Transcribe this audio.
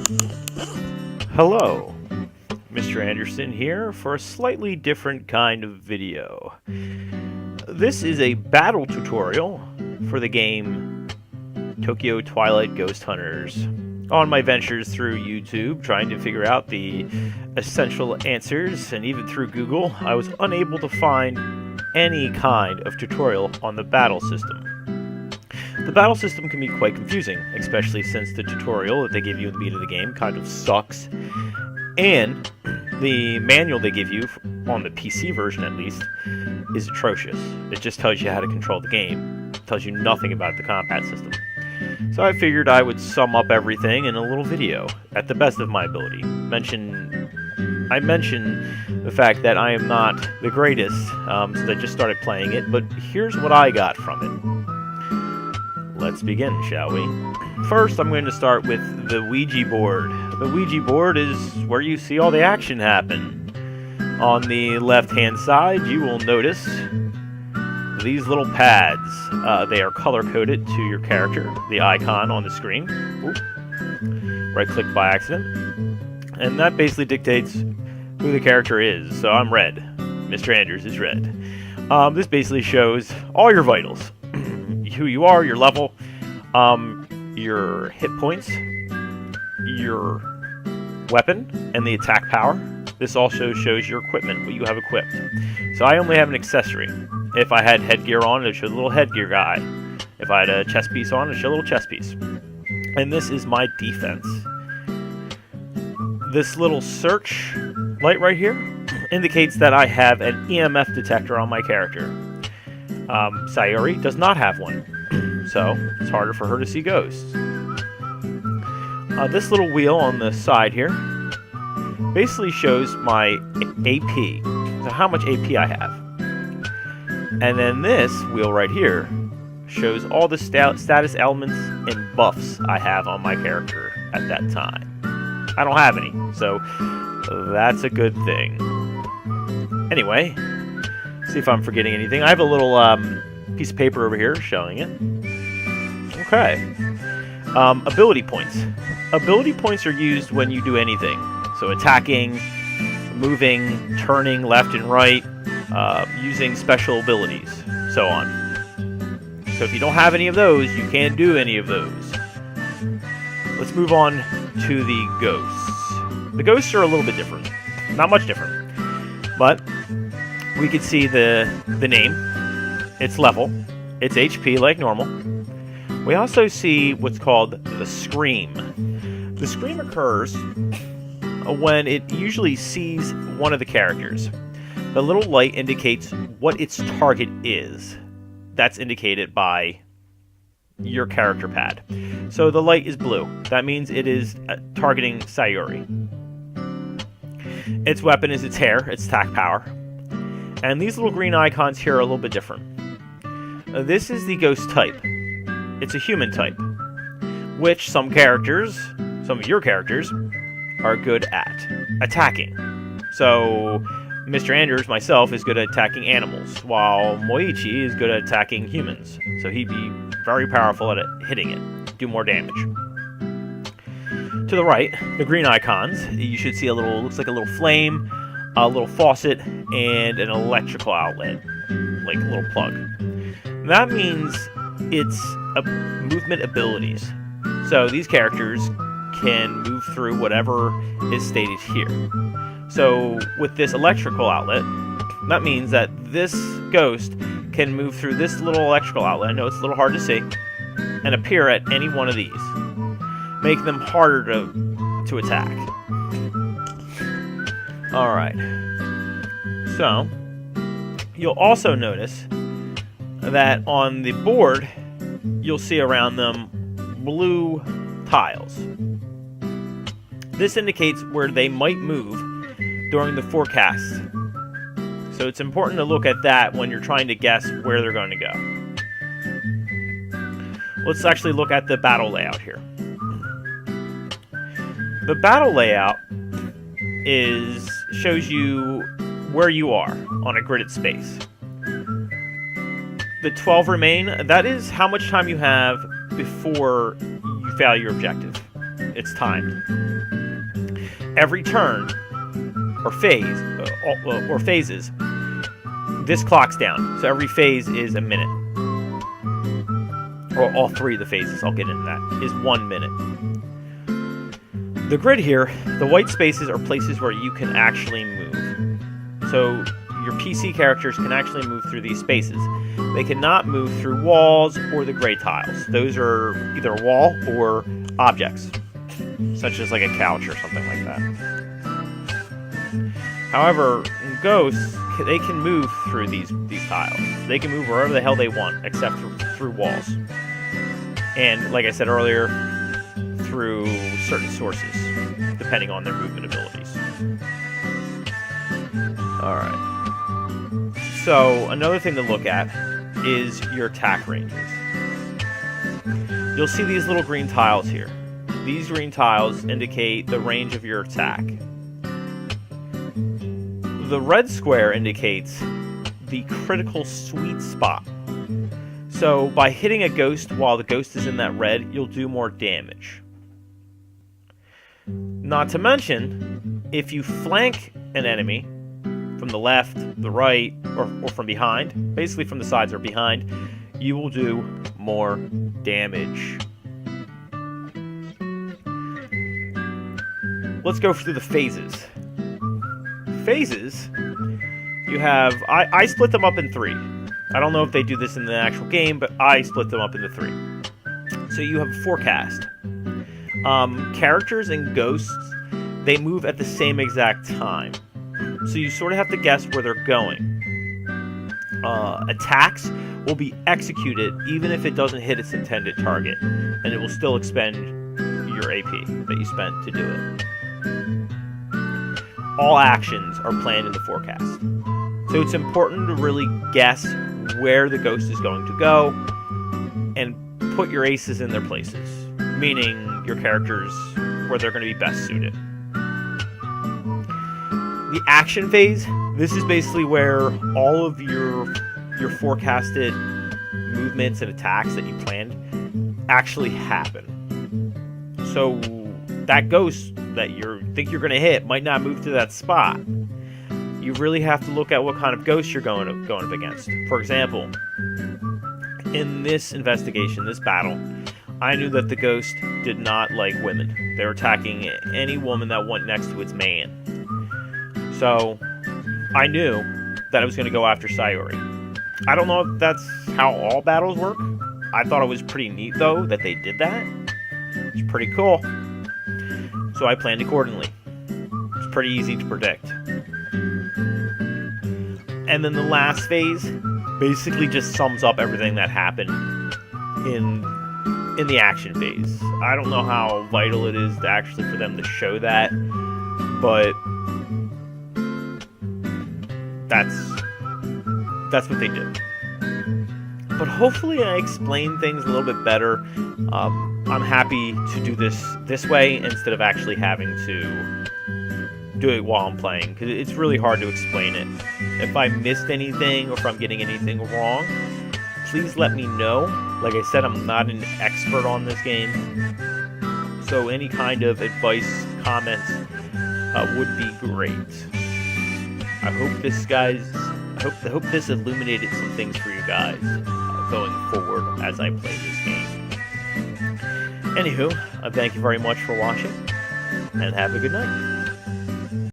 Hello, Mr. Anderson here for a slightly different kind of video. This is a battle tutorial for the game Tokyo Twilight Ghost Hunters. On my ventures through YouTube, trying to figure out the essential answers, and even through Google, I was unable to find any kind of tutorial on the battle system. The battle system can be quite confusing, especially since the tutorial that they give you in the beginning of the game kind of sucks, and the manual they give you, on the PC version at least, is atrocious. It just tells you how to control the game. It tells you nothing about the combat system. So I figured I would sum up everything in a little video, at the best of my ability. I mention the fact that I am not the greatest, since I just started playing it, but here's what I got from it. Let's begin, shall we? First, I'm going to start with the Ouija board. The Ouija board is where you see all the action happen. On the left-hand side, you will notice these little pads. They are color-coded to your character, the icon on the screen. Right-click by accident. And that basically dictates who the character is. So I'm red. Mr. Anders is red. This basically shows all your vitals. Who you are, your level, your hit points, your weapon, and the attack power. This also shows your equipment, what you have equipped. So I only have an accessory. If I had headgear on, it would show the little headgear guy. If I had a chest piece on, it would show a little chest piece. And this is my defense. This little search light right here indicates that I have an EMF detector on my character. Sayori does not have one, so it's harder for her to see ghosts. This little wheel on the side here basically shows my AP, so how much AP I have. And then this wheel right here shows all the status elements and buffs I have on my character at that time. I don't have any, so that's a good thing. Anyway, see if I'm forgetting anything. I have a little piece of paper over here showing it. Okay. Ability points. Ability points are used when you do anything. So attacking, moving, turning left and right, using special abilities, so on. So if you don't have any of those, you can't do any of those. Let's move on to the ghosts. The ghosts are a little bit different. Not much different. But we can see the name, its level, its HP like normal. We also see what's called the scream. The scream occurs when it usually sees one of the characters. The little light indicates what its target is. That's indicated by your character pad. So the light is blue. That means it is targeting Sayori. Its weapon is its hair, its attack power. And these little green icons here are a little bit different. This is the ghost type. It's a human type, which some of your characters, are good at attacking. So, Mr. Anders, myself, is good at attacking animals, while Moichi is good at attacking humans. So he'd be very powerful at hitting it, do more damage. To the right, the green icons, you should see looks like a little flame, a little faucet, and an electrical outlet, like a little plug. That means it's movement abilities. So these characters can move through whatever is stated here. So with this electrical outlet, that means that this ghost can move through this little electrical outlet. I know it's a little hard to see, and appear at any one of these, making them harder to attack. Alright, so you'll also notice that on the board you'll see around them blue tiles. This indicates where they might move during the forecast. So it's important to look at that when you're trying to guess where they're going to go. Let's actually look at the battle layout here. The battle layout shows you where you are on a gridded space. The 12 remain, that is how much time you have before you fail your objective. It's timed. Every turn or phase or phases, this clocks down. So every phase is a minute. Or all three of the phases, I'll get into that, is 1 minute. The grid here, the white spaces are places where you can actually move. So your PC characters can actually move through these spaces. They cannot move through walls or the gray tiles. Those are either a wall or objects, such as like a couch or something like that. However, ghosts, they can move through these tiles. They can move wherever the hell they want, except through walls. And, like I said earlier, through certain sources, depending on their movement abilities. Alright. So, another thing to look at is your attack ranges. You'll see these little green tiles here. These green tiles indicate the range of your attack. The red square indicates the critical sweet spot. So by hitting a ghost while the ghost is in that red, you'll do more damage. Not to mention, if you flank an enemy from the left, the right, or from behind, basically from the sides or behind, you will do more damage. Let's go through the phases. Phases, you have, I split them up in 3. I don't know if they do this in the actual game, but I split them up into 3. So you have forecast. Characters and ghosts, they move at the same exact time. So you sort of have to guess where they're going. Attacks will be executed even if it doesn't hit its intended target, and it will still expend your AP that you spent to do it. All actions are planned in the forecast. So it's important to really guess where the ghost is going to go and put your aces in their places, meaning your characters where they're going to be best suited. The action phase, this is basically where all of your forecasted movements and attacks that you planned actually happen. So that ghost that you think you're going to hit might not move to that spot. You really have to look at what kind of ghost you're going up against. For example, in this investigation, this battle, I knew that the ghost did not like women. They were attacking any woman that went next to its man. So I knew that I was going to go after Sayori. I don't know if that's how all battles work. I thought it was pretty neat, though, that they did that. It's pretty cool. So I planned accordingly. It's pretty easy to predict. And then the last phase basically just sums up everything that happened in the action phase. I don't know how vital it is to actually for them to show that, but that's what they do. But hopefully I explain things a little bit better. I'm happy to do this way instead of actually having to do it while I'm playing, because it's really hard to explain it. If I missed anything or if I'm getting anything wrong, please let me know. Like I said, I'm not an expert on this game, so any kind of advice, comments would be great. I hope this illuminated some things for you guys going forward as I play this game. Anywho, thank you very much for watching, and have a good night.